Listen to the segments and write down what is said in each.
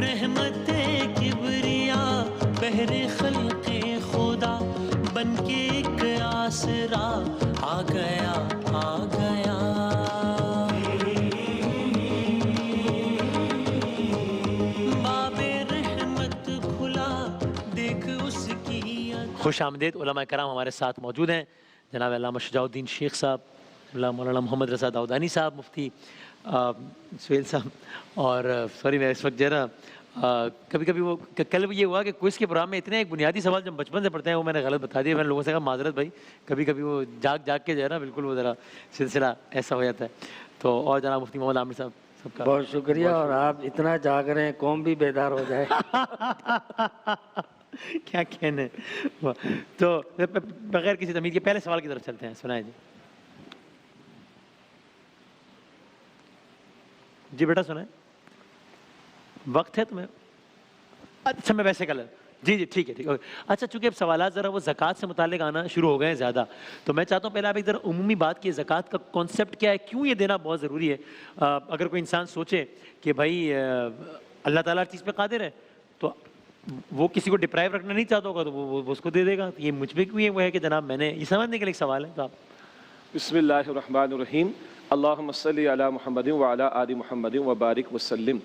رحمت کبریا بہر خلق خدا بن کے ایک آسرا آ گیا آ گیا. باب رحمت کھلا دیکھ اس کی. خوش آمدید. علماء کرام ہمارے ساتھ موجود ہیں. جناب علامہ شجاع الدین شیخ صاحب, مولانا محمد رضا داؤدانی صاحب, مفتی سہیل صاحب, اور سوری میں اس وقت جو ہے نا کبھی کبھی وہ کل یہ ہوا کہ کوئز کے پروگرام میں اتنے ایک بنیادی سوال جو بچپن سے پڑھتے ہیں وہ میں نے غلط بتا دیا. میں نے لوگوں سے کہا معذرت بھائی, کبھی کبھی وہ جاگ کے جو ہے نا بالکل وہ ذرا سلسلہ ایسا ہو جاتا ہے. تو اور جناب مفتی محمد عامر صاحب سب کا بہت شکریہ. اور آپ اتنا جاگ رہے ہیں قوم بھی بیدار ہو جائے. کیا کہنے. تو بغیر کسی تمہید کے پہلے سوال کی طرف چلتے ہیں. سنائیں جی. جی بیٹا سنائیں, وقت ہے تمہیں؟ اچھا میں ویسے کل جی ٹھیک ہے اچھا چونکہ اب سوالات ذرا وہ زکوٰۃ سے متعلق آنا شروع ہو گئے ہیں زیادہ, تو میں چاہتا ہوں پہلے آپ ایک ذرا عمومی بات کی, زکوٰۃ کا کانسیپٹ کیا ہے, کیوں یہ دینا بہت ضروری ہے. اگر کوئی انسان سوچے کہ بھائی اللہ تعالیٰ ہر چیز پہ قادر ہے تو وہ کسی کو ڈپرائیو رکھنا نہیں چاہتا ہوگا تو وہ اس کو دے دے گا. یہ مجھ پہ کیوں وہ ہے کہ جناب میں نے یہ سمجھنے کے لیے ایک سوال ہے. تو آپ بسم اللہ الرحمن الرحیم. اللہم صلی علی محمد وعلی آل محمد وبارک وسلم.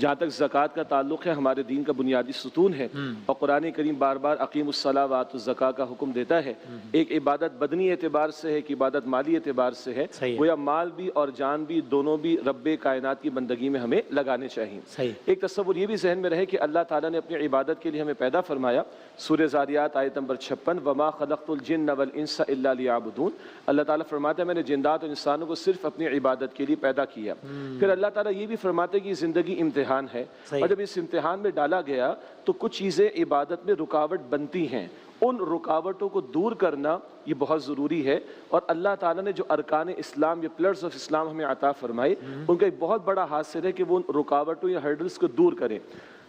جہاں تک زکوٰۃ کا تعلق ہے ہمارے دین کا بنیادی ستون ہے, اور قرآن کریم بار بار اقیم الصلاۃ وآتوا الزکاۃ کا حکم دیتا ہے. ایک عبادت بدنی اعتبار سے ہے, ایک عبادت مالی اعتبار سے ہے. گویا مال بھی اور جان بھی دونوں بھی رب کائنات کی بندگی میں ہمیں لگانے چاہیے. ایک تصور یہ بھی ذہن میں رہے کہ اللہ تعالیٰ نے اپنی عبادت کے لیے ہمیں پیدا فرمایا. سورہ ذاریات آیت نمبر 56, وما خلقت الجن والانس الا لیعبدون. اللہ تعالیٰ فرماتا ہے میں نے جنات اور انسانوں کو صرف اپنی عبادت کے لیے پیدا کیا. پھر اللہ تعالیٰ یہ بھی فرماتے ہیں کہ زندگی امتحان ہے, اور جب اس امتحان میں ڈالا گیا تو کچھ چیزیں عبادت میں رکاوٹ بنتی ہیں. ان رکاوٹوں کو دور کرنا یہ بہت ضروری ہے. اور اللہ تعالیٰ نے جو ارکان اسلام یا پلرز آف اسلام ہمیں عطا فرمائے, ان کا ایک بہت بڑا حاصل ہے کہ وہ ان رکاوٹوں یا ہرڈلز کو دور کریں.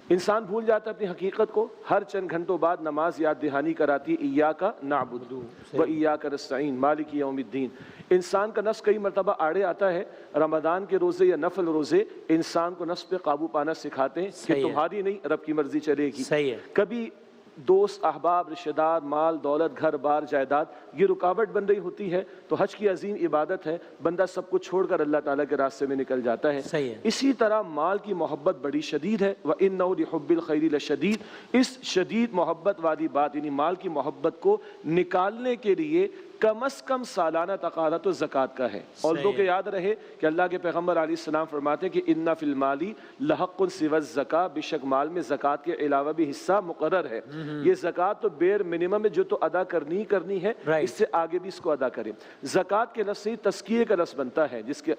انسان بھول جاتا ہے اپنی حقیقت کو. ہر چند گھنٹوں بعد نماز یاد دہانی کراتی ہے, ایاک نعبد و ایاک نستعین مالک یوم الدین. انسان کا نفس کئی مرتبہ آڑے آتا ہے. رمضان کے روزے یا نفل روزے انسان کو نفس پہ قابو پانا سکھاتے ہیں کہ تمہاری نہیں رب کی مرضی چلے گی. کبھی دوست, احباب, رشتہ دار, مال, دولت, گھر بار, جائیداد یہ رکاوٹ بن رہی ہوتی ہے. تو حج کی عظیم عبادت ہے, بندہ سب کو چھوڑ کر اللہ تعالیٰ کے راستے میں نکل جاتا ہے. اسی طرح مال کی محبت بڑی شدید ہے. وَإِنَّهُ لِحُبِّ الْخَيْرِ لَشَدِيدٌ. اس شدید محبت والی بات یعنی مال کی محبت کو نکالنے کے لیے کم از کم سالانہ تقاضا تو زکوٰۃ کا ہے. اور دو کہ یاد رہے کہ اللہ کے پیغمبر علیہ السلام فرماتے ہیں کہ اِنَّ فِي الْمَالِ لَحَقٌّ سِوَى الزَّكَاةِ. بے شک مال میں زکوٰۃ کے علاوہ بھی حصہ مقرر ہے. یہ زکوٰۃ تو بیر منیمم ہے, جو تو ادا کرنی ہے, اس سے آگے بھی اس کو ادا کریں. زکوٰۃ کے لفظ سے تزکیے کا لفظ بنتا ہے, جس کے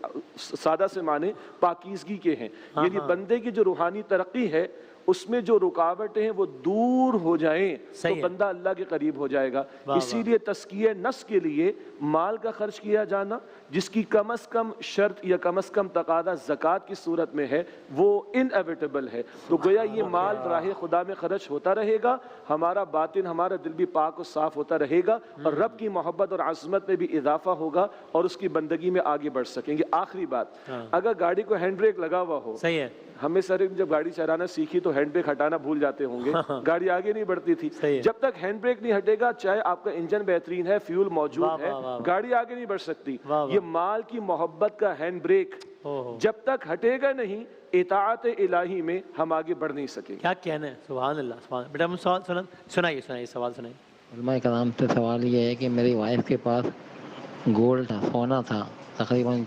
سادہ سے معنی پاکیزگی کے ہیں. یعنی بندے کی جو روحانی ترقی ہے اس میں جو رکاوٹیں ہیں وہ دور ہو جائیں تو بندہ اللہ کے قریب ہو جائے گا. اسی لیے تزکیہ نفس کے لیے مال کا خرچ کیا جانا, جس کی کم از کم شرط یا کم از کم تقاضا زکوٰۃ کی صورت میں ہے, وہ انیویٹیبل ہے. تو گویا یہ مال راہ خدا میں خرچ ہوتا رہے گا, ہمارا باطن ہمارا دل بھی پاک و صاف ہوتا رہے گا, اور رب کی محبت اور عظمت میں بھی اضافہ ہوگا, اور اس کی بندگی میں آگے بڑھ سکیں گے. آخری بات, اگر گاڑی کو ہینڈ بریک لگا ہوا ہو, ہمیں سر جب گاڑی چلانا سیکھی تو ہینڈ بریک ہٹانا بھول جاتے ہوں گے, گاڑی آگے نہیں بڑھتی تھی. جب تک ہینڈ بریک نہیں ہٹے گا, چاہے آپ کا انجن بہترین ہے, فیول موجود ہے, گاڑی آگے نہیں بڑھ سکتی. یہ مال کی محبت کا ہینڈ بریک جب تک ہٹے گا نہیں, اطاعت الہی میں ہم آگے بڑھ نہیں سکیں. کیا کہنا ہے. سبحان اللہ, سبحان اللہ. بیٹا ہم سوال سنائیے سوال سنائیے. علماء کرام سے سوال یہ ہے کہ میری وائف کے پاس گولڈ تھا, سونا تھا تقریباً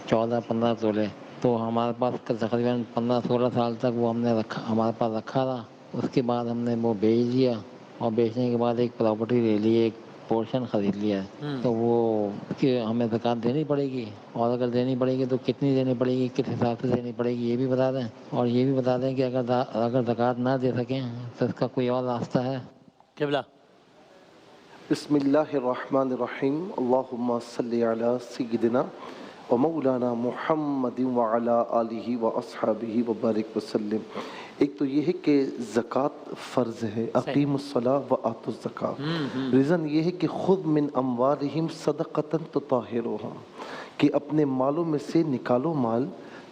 14-15 تولے. تو ہمارے پاس تقریباً 15-16 سال تک وہ ہم نے ہمارے پاس رکھا رہا. اس کے بعد ہم نے وہ بیچ دیا, اور بیچنے کے بعد ایک پراپرٹی لے لی, ایک پورشن خرید لیا ہے. تو وہ کہ ہمیں زکوٰۃ دینی پڑے گی, اور اگر دینی پڑے گی تو کتنی دینی پڑے گی, کس حساب سے دینی پڑے گی, یہ بھی بتا دیں. اور یہ بھی بتا دیں کہ اگر زکوٰۃ نہ دے سکیں تو اس کا کوئی اور راستہ ہے. قبلہ. بسم اللہ الرحمن الرحیم. اللہم صلی علی سیدنا و مولانا محمد وعلی آلہ و اصحابہ وبارک وسلم. ایک تو یہ ہے کہ زکوٰۃ فرض ہے, اقیم الصلاۃ و آتوا الزکاۃ. ریزن یہ ہے کہ خذ من اموالہم صدقۃ تطہرھم, کہ اپنے مالوں میں سے نکالو مال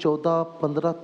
14-15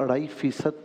2.5%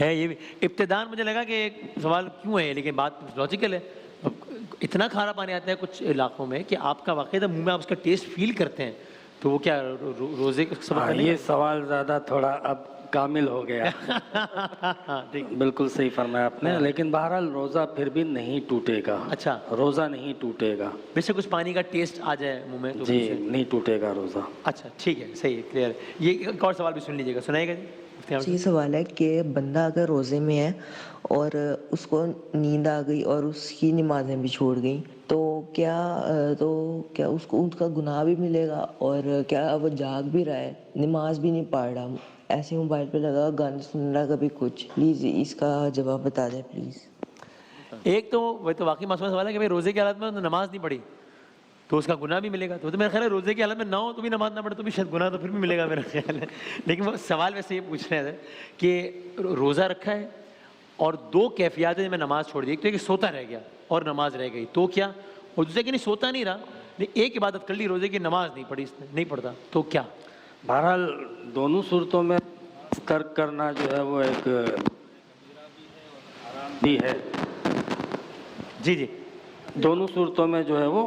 ہے یہ بھی ابتدان مجھے لگا کہ ایک سوال کیوں ہے، لیکن بات لاجیکل ہے. اتنا کھارا پانی آتا ہے کچھ علاقوں میں کہ آپ کا واقعی منہ میں آپ اس کا ٹیسٹ فیل کرتے ہیں، تو وہ کیا روزے کا سبب نہیں؟ یہ سوال زیادہ تھوڑا اب کامل ہو گیا. بالکل صحیح فرمایا آپ نے، لیکن بہرحال روزہ پھر بھی نہیں ٹوٹے گا. اچھا، روزہ نہیں ٹوٹے گا، بے شک کچھ پانی کا ٹیسٹ آ جائے منہ میں تو جی نہیں ٹوٹے گا روزہ. اچھا ٹھیک ہے، صحیح ہے، کلیئر ہے. یہ ایک اور سوال بھی سن لیجیے گا، سنائے گا جی. یہ سوال ہے کہ بندہ اگر روزے میں ہے اور اس کو نیند آ گئی اور اس کی نمازیں بھی چھوڑ گئیں تو کیا اس کو ان کا گناہ بھی ملے گا؟ اور کیا وہ جاگ بھی رہا ہے، نماز بھی نہیں پڑھ رہا، ایسے موبائل پہ لگا گانے سن رہا کبھی کچھ؟ پلیز اس کا جواب بتا دیں پلیز. ایک تو وہ تو واقعی معصوم سوال ہے کہ بھائی روزے کی حالت میں نماز نہیں پڑھی تو اس کا گناہ بھی ملے گا. تو میرا خیال ہے روزے کی حالت میں نہ ہو تو بھی نماز نہ پڑھے تو بھی شاید گناہ تو پھر بھی ملے گا میرا خیال ہے. لیکن وہ سوال ویسے یہ پوچھ رہے تھے کہ روزہ رکھا ہے اور دو کیفیات ہیں میں نماز چھوڑ دی. ایک تو کہ سوتا رہ گیا اور نماز رہ گئی تو کیا، اور دوسرے کہ نہیں سوتا نہیں رہا لیکن ایک عبادت کر لی روزے کی، نماز نہیں پڑھی، نہیں پڑھتا تو کیا؟ بہرحال دونوں صورتوں میں ترک کرنا جو ہے وہ ایک بھی ہے. جی جی، دونوں صورتوں میں جو ہے وہ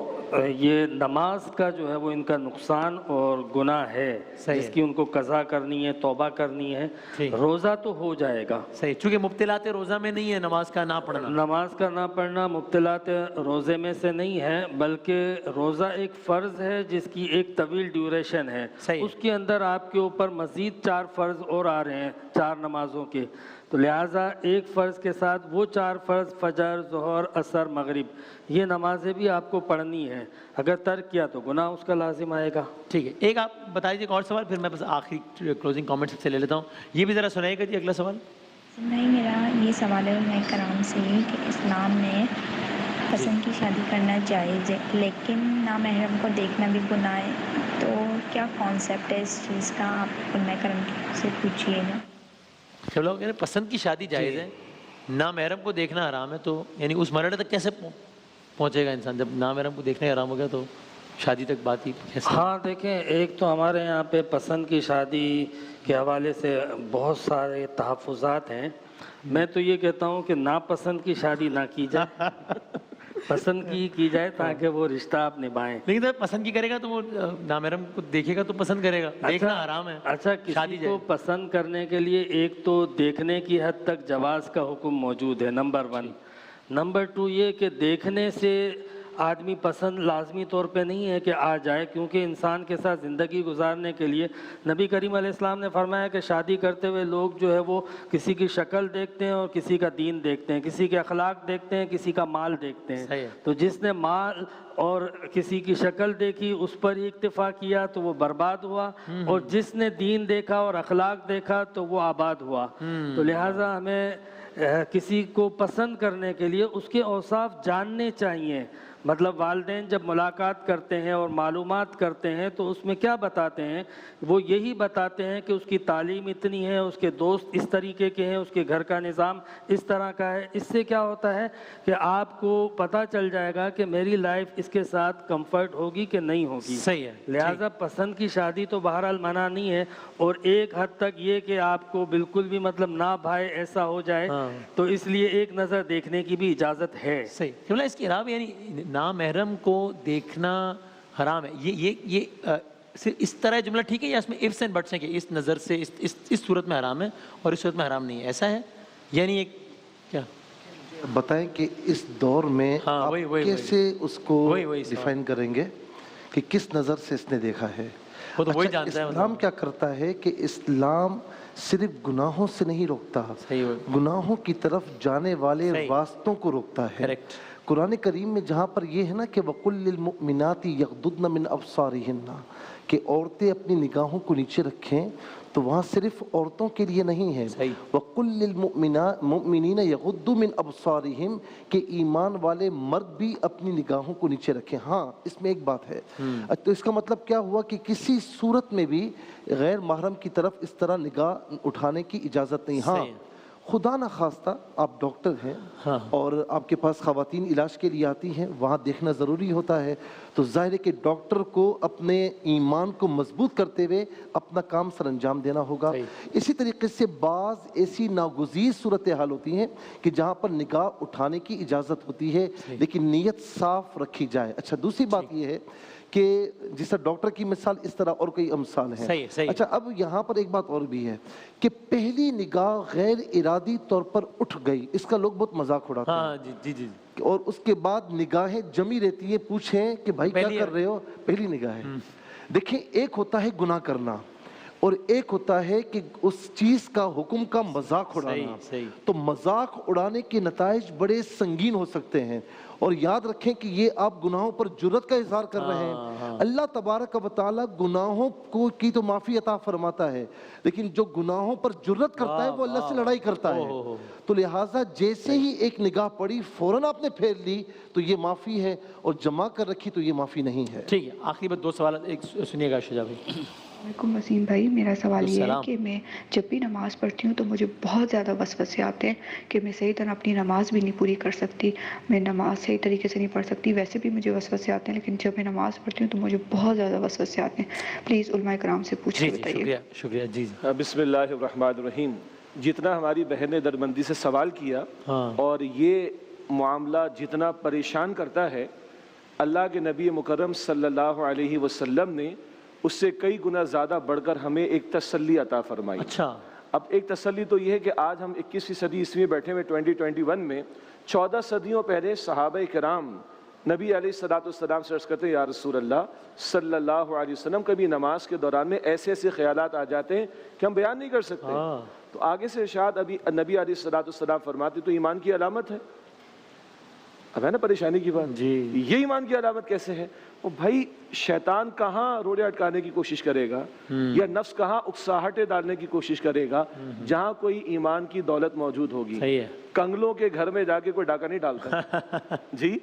یہ نماز کا جو ہے وہ ان کا نقصان اور گناہ ہے جس کی ان کو قضا کرنی ہے، توبہ کرنی ہے. روزہ تو ہو جائے گا صحیح، چونکہ مبتلات روزہ میں نہیں ہے نماز کا نہ پڑھنا. نماز کا نہ پڑھنا مبتلات روزے میں سے نہیں ہے، بلکہ روزہ ایک فرض ہے جس کی ایک طویل ڈیوریشن ہے. اس کے اندر آپ کے اوپر مزید 4 فرض اور آ رہے ہیں 4 نمازوں کے. تو لہٰذا ایک فرض کے ساتھ وہ 4 فرض فجر، ظہر، عصر، مغرب یہ نمازیں بھی آپ کو پڑھنی ہیں. اگر ترک کیا تو گناہ اس کا لازم آئے گا. ٹھیک ہے، ایک آپ بتا دیجیے ایک اور سوال، پھر میں بس آخری کلوزنگ کامنٹ سے لے لیتا ہوں. یہ بھی ذرا سنائیے گا جی اگلا سوال. نہیں، میرا یہ سوال ہے علماء کرام سے کہ اسلام میں پسند کی شادی کرنا جائز ہے لیکن نامحرم کو دیکھنا بھی گناہ ہے، تو کیا کانسیپٹ ہے اس چیز کا؟ آپ علماء کرام سے پوچھیے گا. جب لوگ کہہ رہے ہیں پسند کی شادی جائز ہے، نامحرم کو دیکھنا حرام ہے، تو یعنی اس مرحلے تک کیسے پہنچے گا انسان جب نامحرم کو دیکھنا حرام ہو گیا تو شادی تک بات ہی کیسے؟ ہاں دیکھیں، ایک تو ہمارے یہاں پہ پسند کی شادی کے حوالے سے بہت سارے تحفظات ہیں. میں تو یہ کہتا ہوں کہ ناپسند کی شادی نہ کی جائے، پسند کی جائے تاکہ وہ رشتہ آپ نبھائیں. لیکن تو پسند کی کرے گا تو وہ نامحرم کو دیکھے گا تو پسند کرے گا، دیکھنا حرام ہے. اچھا، کسی کو پسند کرنے کے لیے ایک تو دیکھنے کی حد تک جواز کا حکم موجود ہے، نمبر 1. نمبر 2 یہ کہ دیکھنے سے آدمی پسند لازمی طور پہ نہیں ہے کہ آ جائے، کیونکہ انسان کے ساتھ زندگی گزارنے کے لیے نبی کریم علیہ السلام نے فرمایا کہ شادی کرتے ہوئے لوگ جو ہے وہ کسی کی شکل دیکھتے ہیں اور کسی کا دین دیکھتے ہیں، کسی کے اخلاق دیکھتے ہیں، کسی کا مال دیکھتے ہیں. تو جس نے مال اور کسی کی شکل دیکھی اس پر ہی اکتفا کیا تو وہ برباد ہوا، اور جس نے دین دیکھا اور اخلاق دیکھا تو وہ آباد ہوا. تو لہٰذا ہمیں کسی کو پسند کرنے کے لیے اس کے اوصاف جاننے چاہیے. مطلب والدین جب ملاقات کرتے ہیں اور معلومات کرتے ہیں تو اس میں کیا بتاتے ہیں؟ وہ یہی بتاتے ہیں کہ اس کی تعلیم اتنی ہے، اس کے دوست اس طریقے کے ہیں، اس کے گھر کا نظام اس طرح کا ہے. اس سے کیا ہوتا ہے کہ آپ کو پتہ چل جائے گا کہ میری لائف اس کے ساتھ کمفرٹ ہوگی کہ نہیں ہوگی. صحیح ہے. لہٰذا پسند کی شادی تو بہرحال منع نہیں ہے، اور ایک حد تک یہ کہ آپ کو بالکل بھی مطلب نہ بھائے ایسا ہو جائے تو اس لیے ایک نظر دیکھنے کی بھی اجازت ہے. صحیح. اس کے علاوہ یعنی نامحرم کو دیکھنا حرام ہے، یہ صرف اس طرح جملہ ٹھیک ہے یا اس میں ifs and buts ہیں کہ اس نظر سے اس صورت میں حرام ہے اور اس صورت میں حرام نہیں ہے، ایسا ہے؟ یعنی ایک کیا بتائیں کہ اس دور میں آپ کیسے اس کو ڈیفائن کریں گے کہ کس نظر سے اس نے دیکھا ہے؟ اسلام کیا کرتا ہے کہ اسلام صرف گناہوں سے نہیں روکتا، گناہوں کی طرف جانے والے راستوں کو روکتا ہے. قرآن کریم میں جہاں پر یہ ہے نا کہ وَقُلْ لِلْمُؤْمِنَاتِ يَغْضُضْنَ مِنْ أَبْصَارِهِنَّ کہ عورتیں اپنی نگاہوں کو نیچے رکھیں، تو وہاں صرف عورتوں کے لیے نہیں ہے. وَقُلْ لِلْمُؤْمِنِينَ يَغُضُّوا مِنْ أَبْصَارِهِمْ کہ ایمان والے مرد بھی اپنی نگاہوں کو نیچے رکھیں. ہاں اس میں ایک بات ہے، تو اس کا مطلب کیا ہوا کہ کسی صورت میں بھی غیر محرم کی طرف اس طرح نگاہ اٹھانے کی اجازت نہیں. ہاں خدا نخواستہ آپ ڈاکٹر ہیں اور آپ کے پاس خواتین علاج کے لیے آتی ہیں, وہاں دیکھنا ضروری ہوتا ہے, تو ظاہر ہے کہ ڈاکٹر کو اپنے ایمان کو مضبوط کرتے ہوئے اپنا کام سر انجام دینا ہوگا. اسی طریقے سے بعض ایسی ناگزیر صورتحال ہوتی ہیں کہ جہاں پر نگاہ اٹھانے کی اجازت ہوتی ہے لیکن نیت صاف رکھی جائے. اچھا دوسری بات یہ ہے کہ جس طرح ڈاکٹر کی مثال اس طرح اور کئی امثال ہیں. اچھا اب یہاں پر ایک بات اور بھی ہے کہ پہلی نگاہ غیر ارادی طور پر اٹھ گئی, اس کا لوگ بہت مذاق اڑاتے ہیں, اور اس کے بعد نگاہیں جمی رہتی ہیں. پوچھیں کہ بھائی کیا کر رہے ہو, پہلی نگاہ ہے. دیکھیں ایک ہوتا ہے گناہ کرنا اور ایک ہوتا ہے کہ اس چیز کا حکم کا مذاق اڑانا. تو مذاق اڑانے کے نتائج بڑے سنگین ہو سکتے ہیں, اور یاد رکھیں کہ یہ آپ گناہوں پر جرت کا اظہار کر رہے ہیں. اللہ تبارک و تعالی گناہوں کی تو معافی عطا فرماتا ہے, لیکن جو گناہوں پر جرت کرتا ہے وہ اللہ سے لڑائی کرتا ہے. تو لہٰذا جیسے ہی ایک نگاہ پڑی فوراً آپ نے پھیر لی تو یہ معافی ہے, اور جمع کر رکھی تو یہ معافی نہیں ہے. ٹھیک ہے, آخری بات 2 سوالات ایک سنیے گا شجاع بھائی. وعلیکم وسیم بھائی, میرا سوال یہ ہے کہ میں جب بھی نماز پڑھتی ہوں تو مجھے بہت زیادہ وسوسے آتے ہیں کہ میں صحیح طرح اپنی نماز بھی نہیں پوری کر سکتی, میں نماز صحیح طریقے سے نہیں پڑھ سکتی. ویسے بھی مجھے وسوسے آتے ہیں, لیکن جب میں نماز پڑھتی ہوں تو مجھے بہت زیادہ وسوسے آتے ہیں. پلیز علماء کرام سے پوچھ کے بتائیے. شکریہ. جی بسم اللہ الرحمن الرحیم. جتنا ہماری بہن نے دربندی سے سوال کیا اور یہ معاملہ جتنا پریشان کرتا ہے, اللہ کے نبی مکرم صلی اللہ علیہ وسلم نے اس سے کئی گنا زیادہ بڑھ کر ہمیں ایک تسلی عطا فرمائی. اچھا, اب ایک تسلی تو یہ ہے کہ آج ہم 21ویں صدی عیسوی میں بیٹھے ہوئے 2021 میں, 14 صدیوں پہلے صحابہ کرام نبی علیہ السلام سے عرض کرتے ہیں یا رسول اللہ صلی اللہ علیہ وسلم, کبھی نماز کے دوران میں ایسے ایسے خیالات آ جاتے ہیں کہ ہم بیان نہیں کر سکتے. تو آگے سے ارشاد ابھی نبی علیہ السلام فرماتے تو ایمان کی علامت ہے. اب ہے نا پریشانی کی بات, یہ ایمان کی علامت کیسے ہے؟ وہ بھائی شیطان کہاں روڑے اٹکانے کی کوشش کرے گا یا نفس کہاں اکساہٹیں ڈالنے کی کوشش کرے گا جہاں کوئی ایمان کی دولت موجود ہوگی. کنگلوں کے گھر میں جا کے کوئی ڈاکہ نہیں ڈالتا جی,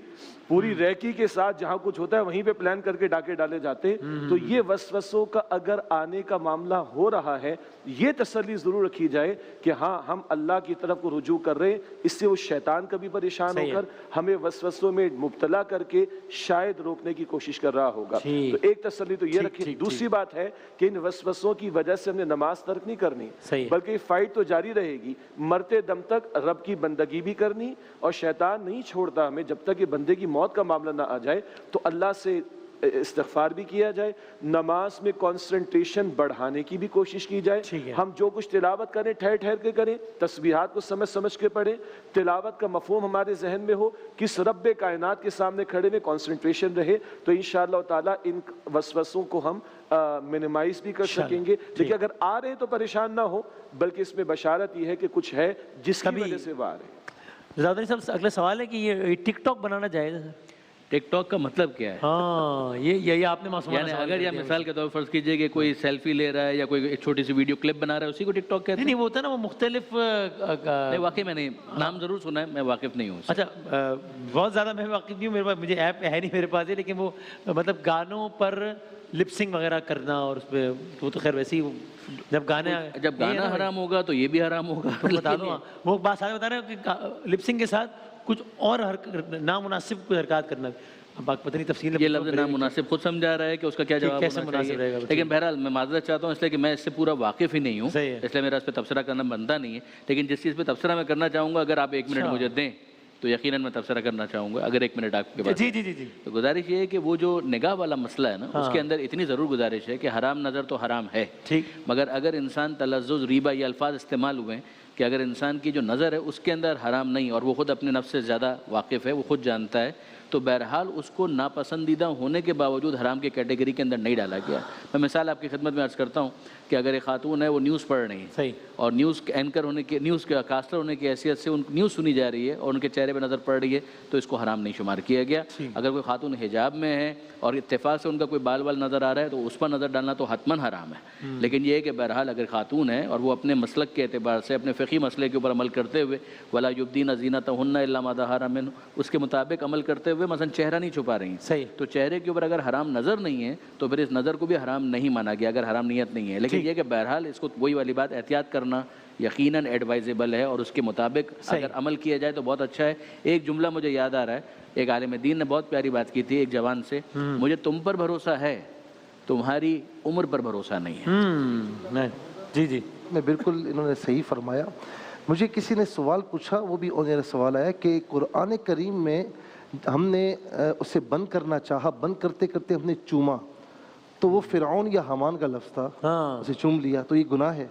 پوری ریکی کے ساتھ جہاں کچھ ہوتا ہے وہیں پہ پلان کر کے ڈاکے ڈالے جاتے. تو یہ وسوسوں کا اگر آنے کا معاملہ ہو رہا ہے, یہ تسلی ضرور رکھی جائے کہ ہاں ہم اللہ کی طرف کو رجوع کر رہے ہیں. اس سے وہ شیطان کبھی پریشان ہو کر ہمیں وسوسوں میں مبتلا کر کے شاید روکنے کی کوشش کر رہا ہوگا. تو ایک تسلی تو یہ رکھی. دوسری بات ہے کہ ان وسوسوں کی وجہ سے ہم نے نماز ترک نہیں کرنی, بلکہ یہ فائٹ تو جاری رہے گی. مرتے دم تک رب کی بندگی بھی کرنی, اور شیطان نہیں چھوڑتا ہمیں جب تک یہ بندے کی موت کا معاملہ نہ آ جائے. تو اللہ سے استغفار بھی کیا جائے, نماز میں کنسنٹریشن بڑھانے کی بھی کوشش کی جائے. ہم جو کچھ تلاوت کریں ٹھہر ٹھہر کے کریں, تسبیحات کو سمجھ سمجھ کے پڑھیں, تلاوت کا مفہوم ہمارے ذہن میں ہو, کس رب کائنات کے سامنے کھڑے میں کنسنٹریشن رہے. تو انشاءاللہ تعالیٰ ان وسوسوں کو ہم منیمائز بھی کر سکیں گے. لیکن اگر آ رہے ہیں تو پریشان نہ ہو, بلکہ اس میں بشارت یہ ہے کہ کچھ ہے جس کی وجہ سے وہ آ رہے ہیں. زیادہ صاحب اگلا سوال ہے کہ یہ ٹک ٹاک بنانا جائز ہے؟ ٹک ٹاک کا مطلب کیا ہے؟ ہاں یہ آپ نے یعنی اگر یا مثال کے طور پر فرض کیجئے کہ کوئی سیلفی لے رہا ہے یا کوئی ایک چھوٹی سی ویڈیو کلپ بنا رہا ہے, اسی کو ٹک ٹاک کہتے ہیں؟ نہیں, وہ ہوتا ہے نا وہ مختلف. واقعی میں نے نام ضرور سنا ہے, میں واقف نہیں ہوں. اچھا, بہت زیادہ میں واقف نہیں ہوں, میرے پاس مجھے ایپ ہے نہیں میرے پاس, لیکن وہ مطلب گانوں پر لپسنگ وغیرہ کرنا, اور اس پہ وہ تو خیر ویسے ہی جب گانا حرام ہوگا تو یہ بھی حرام ہوگا. بتا دوں, وہ بات سارے بتا رہے ہیں کہ لپسنگ کے ساتھ کچھ اور نامناسب کوئی حرکات کرنا. اب پتہ نہیں تفصیل, یہ لفظ نامناسب خود سمجھا رہا ہے کہ اس کا کیا جواب ہونا چاہیے. لیکن بہرحال میں معذرت چاہتا ہوں اس لیے کہ میں اس سے پورا واقف ہی نہیں ہوں, اس لیے میرا اس پہ تبصرہ کرنا بنتا نہیں ہے. لیکن جس چیز پہ تبصرہ میں کرنا چاہوں گا, اگر آپ 1 منٹ مجھے دیں تو یقیناً میں تبصرہ کرنا چاہوں گا. اگر 1 منٹ آپ کے بعد جی تو گزارش یہ ہے کہ وہ جو نگاہ والا مسئلہ ہے نا, اس کے اندر اتنی ضرور گزارش ہے کہ حرام نظر تو حرام ہے, مگر اگر انسان تلذذ ریبہ یہ الفاظ استعمال ہوئے ہیں کہ اگر انسان کی جو نظر ہے اس کے اندر حرام نہیں, اور وہ خود اپنے نفس سے زیادہ واقف ہے, وہ خود جانتا ہے, تو بہرحال اس کو ناپسندیدہ ہونے کے باوجود حرام کے کیٹیگری کے اندر نہیں ڈالا گیا. میں مثال آپ کی خدمت میں عرض کرتا ہوں کہ اگر ایک خاتون ہے وہ نیوز پڑھ رہی ہے اور نیوز اینکر ہونے کے نیوز کے کاسٹر ہونے کی حیثیت سے ان نیوز سنی جا رہی ہے اور ان کے چہرے پہ نظر پڑ رہی ہے, تو اس کو حرام نہیں شمار کیا گیا. اگر کوئی خاتون حجاب میں ہے اور اتفاق سے ان کا کوئی بال نظر آ رہا ہے تو اس پر نظر ڈالنا تو حتماً حرام ہے. لیکن یہ ہے کہ بہرحال اگر خاتون ہے اور وہ اپنے مسلک کے اعتبار سے اپنے فقہی مسئلے کے اوپر عمل کرتے ہوئے ولا یبدین زینتہن الا ما ظہر منہ, اس کے مطابق عمل کرتے ہوئے مثلا چہرہ نہیں چھپا رہی ہیں, تو چہرے کے اوپر اگر حرام نظر نہیں ہے تو پھر اس نظر کو بھی حرام نہیں مانا گیا اگر حرام نیت نہیں ہے. لیکن یہ کہ بہرحال اس کو وہی والی بات احتیاط کرنا, یقیناً ایڈوائزیبل ہے اور اس کے مطابق اگر عمل کیا جائے تو بہت اچھا ہے. ایک جملہ مجھے یاد آ رہا ہے, ایک عالم دین نے بہت پیاری بات کی تھی ایک جوان سے, مجھے تم پر بھروسہ ہے, تمہاری عمر پر بھروسہ نہیں ہے. جی جی میں بالکل, انہوں نے صحیح فرمایا. مجھے کسی نے سوال پوچھا, وہ بھی میرا سوال آیا کہ قرآن کریم میں ہم نے اسے بند کرنا چاہا, بند کرتے کرتے ہم نے چوما تو وہ فرعون یا حامان کا لفظ تھا, اسے چوم لیا تو یہ گناہ ہے.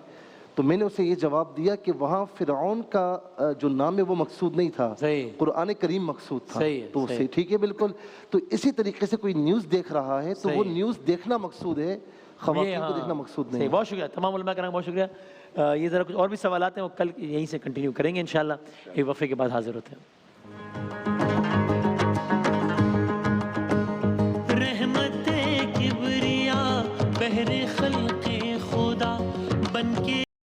تو میں نے اسے یہ جواب دیا کہ وہاں فرعون کا جو نام ہے وہ مقصود نہیں تھا, قرآن کریم مقصود تھا. تو اسے ٹھیک ہے بالکل. تو اسی طریقے سے کوئی نیوز دیکھ رہا ہے تو وہ نیوز دیکھنا مقصود ہے, خواتین کو دیکھنا مقصود نہیں. بہت شکریہ تمام علماء کرام, بہت شکریہ. یہ ذرا کچھ اور بھی سوالات ہیں وہ کل یہیں سے کنٹینیو کریں گے انشاءاللہ. ایک وقفے کے بعد حاضر ہوتے ہیں.